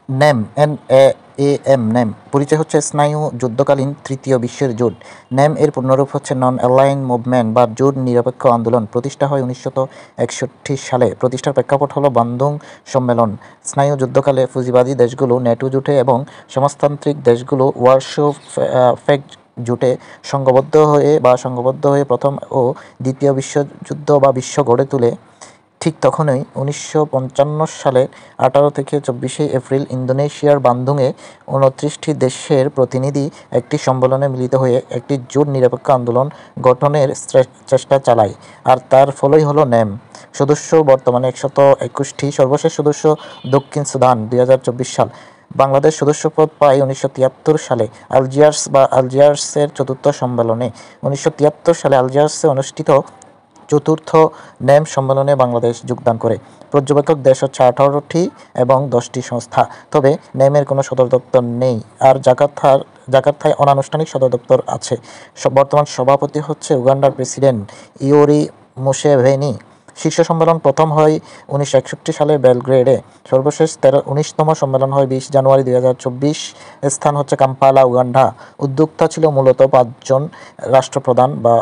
Name name পরিচয় হচ্ছে স্নায়ু যুদ্ধকালীন তৃতীয় বিশ্বের জোট। নেম এর পূর্ণরূপ হচ্ছে নন অ্যালাইন মুভমেন্ট বা জোট নিরপেক্ষ আন্দোলন। প্রতিষ্ঠা হয় 1961 সালে। প্রতিষ্ঠার প্রেক্ষাপট হলো বান্দুং সম্মেলন। স্নায়ু যুদ্ধকালে পুঁজিবাদী দেশগুলো ন্যাটো জোটে এবং সমাজতান্ত্রিক দেশগুলো ওয়ারশো প্যাক্ট জোটে সংঘবদ্ধ হয়ে প্রথম ও দ্বিতীয় বিশ্বযুদ্ধ বা বিশ্ব গড়ে তোলে। ঠিক তখনই 1955 সালের 18 থেকে 24 এপ্রিল ইন্দোনেশিয়ার বান্দুংয়ে 29টি দেশের প্রতিনিধি একটি সম্মেলনে মিলিত হয়ে একটি জোট নিরপেক্ষ আন্দোলন গঠনের চেষ্টা চালায়, আর তার ফলই হলো নেম। সদস্য বর্তমানে 121টি। সর্বশেষ সদস্য দক্ষিণ সুদান, 2024 সাল। বাংলাদেশ সদস্যপদ পায় 1973 সালে আলজিয়ার্সের চতুর্থ সম্মেলনে। 1973 সালে আলজিয়ার্সে অনুষ্ঠিত চতুর্থ নেম সম্মেলনে বাংলাদেশ যোগদান করে। পর্যবেক্ষক দেশ হচ্ছে 18টি এবং 10টি সংস্থা। তবে নেমের কোনো সদর দপ্তর নেই, আর জাকার্তায় অনানুষ্ঠানিক সদর দপ্তর আছে। বর্তমান সভাপতি হচ্ছে উগান্ডার প্রেসিডেন্ট ইয়োরি মুসেভেনি। শীর্ষ সম্মেলন প্রথম হয় 1961 সালে বেলগ্রেডে। সর্বশেষ 19তম সম্মেলন হয় 20 জানুয়ারি 2024। স্থান হচ্ছে কাম্পালা, উগান্ডা। উদ্যোক্তা ছিল মূলত 5 জন রাষ্ট্রপ্রধান বা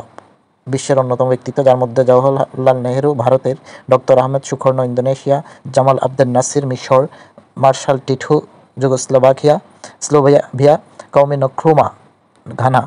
বিশ্বের অন্যতম ব্যক্তিত্ব, যার মধ্যে জওহরলাল নেহেরু ভারতের, doctor Ahmed Sukarno Indonesia, Jamal Abdel Nasir মিশর, মার্শাল টিটু যুগোস্লোভাকিয়া, কওমি নক্রুমা ঘানা।